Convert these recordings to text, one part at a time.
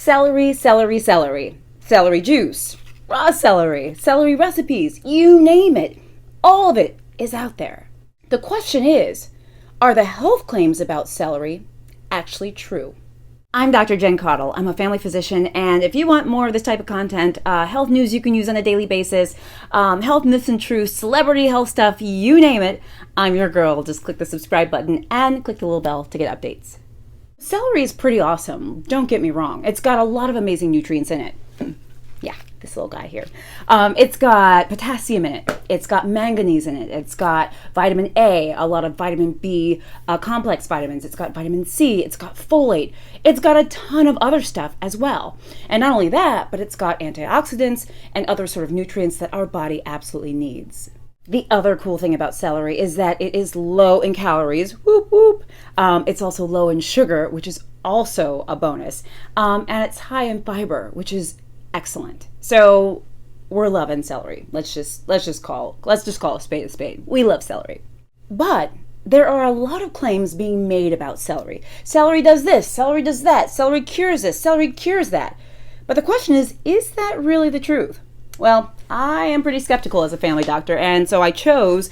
Celery, celery, celery. Celery juice, raw celery, celery recipes, you name it. All of it is out there. The question is, are the health claims about celery actually true? I'm Dr. Jen Caudle. I'm a family physician, and if you want more of this type of content, health news you can use on a daily basis, health myths and truths, celebrity health stuff, you name it, I'm your girl. Just click the subscribe button and click the little bell to get updates. Celery is pretty awesome, don't get me wrong. It's got a lot of amazing nutrients in it. Yeah, this little guy here. It's got potassium in it. It's got manganese in it. It's got vitamin A, a lot of vitamin B complex vitamins. It's got vitamin C. It's got folate. It's got a ton of other stuff as well. And not only that, but it's got antioxidants and other sort of nutrients that our body absolutely needs. The other cool thing about celery is that it is low in calories. Whoop, whoop. It's also low in sugar, which is also a bonus. And it's high in fiber, which is excellent. So we're loving celery. Let's just call a spade a spade. We love celery. But there are a lot of claims being made about celery. Celery does this, celery does that, celery cures this, celery cures that. But the question is that really the truth? Well, I am pretty skeptical as a family doctor, and so I chose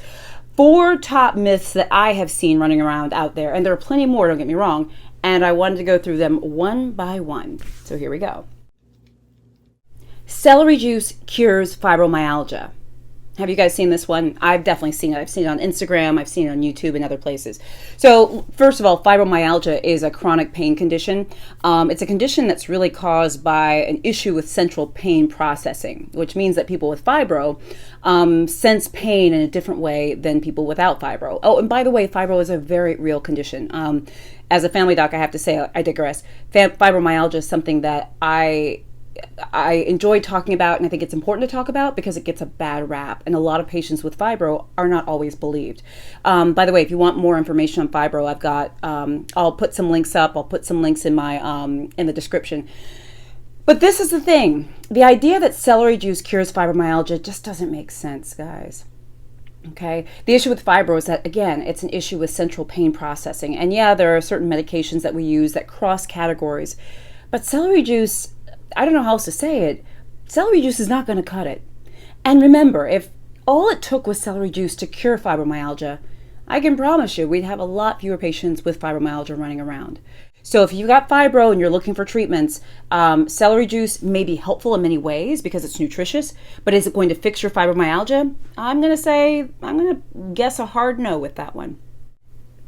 4 top myths that I have seen running around out there, and there are plenty more, don't get me wrong, and I wanted to go through them one by one. So here we go. Celery juice cures fibromyalgia. Have you guys seen this one? I've definitely seen it. I've seen it on Instagram. I've seen it on YouTube and other places. So first of all, fibromyalgia is a chronic pain condition. It's a condition that's really caused by an issue with central pain processing, which means that people with fibro sense pain in a different way than people without fibro. Oh, and by the way, fibro is a very real condition. As a family doc, I have to say, I digress. Fibromyalgia is something that I enjoy talking about, and I think it's important to talk about because it gets a bad rap, and a lot of patients with fibro are not always believed. By the way, if you want more information on fibro, I've got I'll put some links up. I'll put some links in my in the description. But this is the thing: the idea that celery juice cures fibromyalgia just doesn't make sense, guys. Okay, the issue with fibro is that, again, it's an issue with central pain processing, and yeah, there are certain medications that we use that cross categories, but celery juice, I don't know how else to say it, celery juice is not going to cut it. And remember, if all it took was celery juice to cure fibromyalgia, I can promise you we'd have a lot fewer patients with fibromyalgia running around. So if you've got fibro and you're looking for treatments, celery juice may be helpful in many ways because it's nutritious, but is it going to fix your fibromyalgia? I'm going to guess a hard no with that one.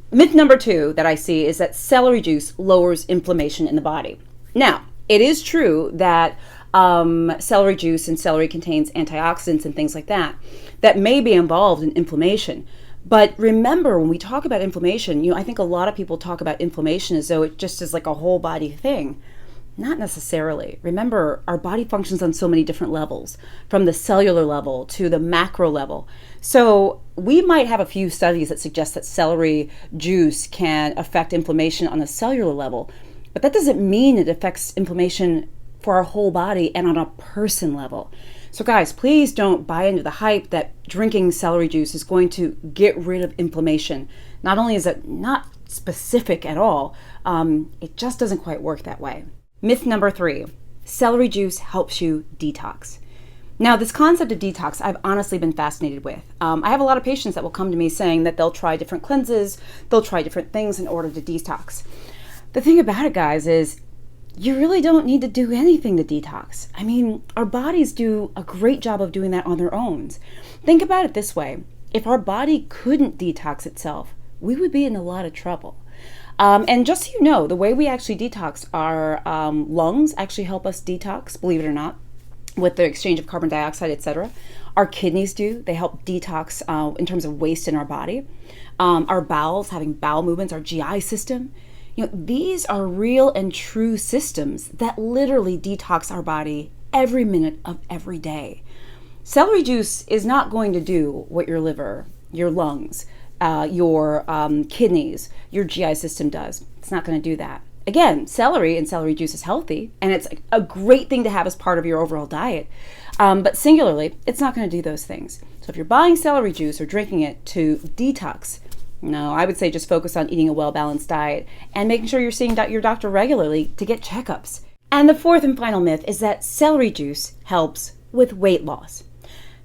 Myth number 2 that I see is that celery juice lowers inflammation in the body. Now, it is true that celery juice and celery contains antioxidants and things like that may be involved in inflammation. But remember, when we talk about inflammation, I think a lot of people talk about inflammation as though it just is like a whole body thing. Not necessarily. Remember, our body functions on so many different levels, from the cellular level to the macro level. So we might have a few studies that suggest that celery juice can affect inflammation on a cellular level, but that doesn't mean it affects inflammation for our whole body and on a person level. So guys, please don't buy into the hype that drinking celery juice is going to get rid of inflammation. Not only is it not specific at all, it just doesn't quite work that way. Myth number 3, celery juice helps you detox. Now, this concept of detox, I've honestly been fascinated with. I have a lot of patients that will come to me saying that they'll try different cleanses, they'll try different things in order to detox. The thing about it, guys, is you really don't need to do anything to detox. I mean, our bodies do a great job of doing that on their own. Think about it this way. If our body couldn't detox itself, we would be in a lot of trouble. And just so you know, the way we actually detox, our lungs actually help us detox, believe it or not, with the exchange of carbon dioxide, etc. Our kidneys do. They help detox in terms of waste in our body. Our bowels, having bowel movements, our GI system. These are real and true systems that literally detox our body every minute of every day. Celery juice is not going to do what your liver, your lungs, your kidneys, your GI system does. It's not going to do that. Again, celery and celery juice is healthy, and it's a great thing to have as part of your overall diet. But singularly, it's not going to do those things. So if you're buying celery juice or drinking it to detox, no, I would say just focus on eating a well-balanced diet and making sure you're seeing your doctor regularly to get checkups. And the fourth and final myth is that celery juice helps with weight loss.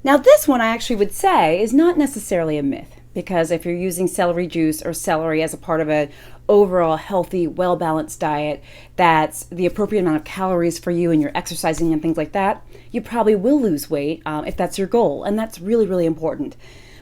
Now, this one I actually would say is not necessarily a myth, because if you're using celery juice or celery as a part of an overall healthy, well-balanced diet that's the appropriate amount of calories for you and you're exercising and things like that, you probably will lose weight if that's your goal, and that's really, really important.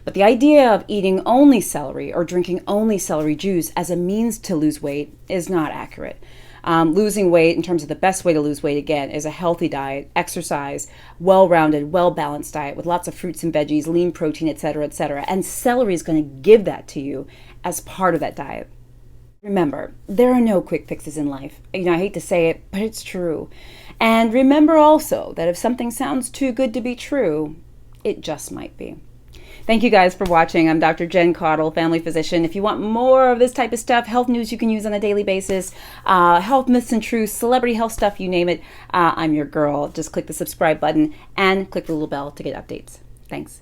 But the idea of eating only celery or drinking only celery juice as a means to lose weight is not accurate. Losing weight, in terms of the best way to lose weight, again, is a healthy diet, exercise, well-rounded, well-balanced diet with lots of fruits and veggies, lean protein, etc., etc. And celery is going to give that to you as part of that diet. Remember, there are no quick fixes in life. I hate to say it, but it's true. And remember also that if something sounds too good to be true, it just might be. Thank you guys for watching. I'm Dr. Jen Caudle, family physician. If you want more of this type of stuff, health news you can use on a daily basis, health myths and truths, celebrity health stuff, you name it, I'm your girl. Just click the subscribe button and click the little bell to get updates. Thanks.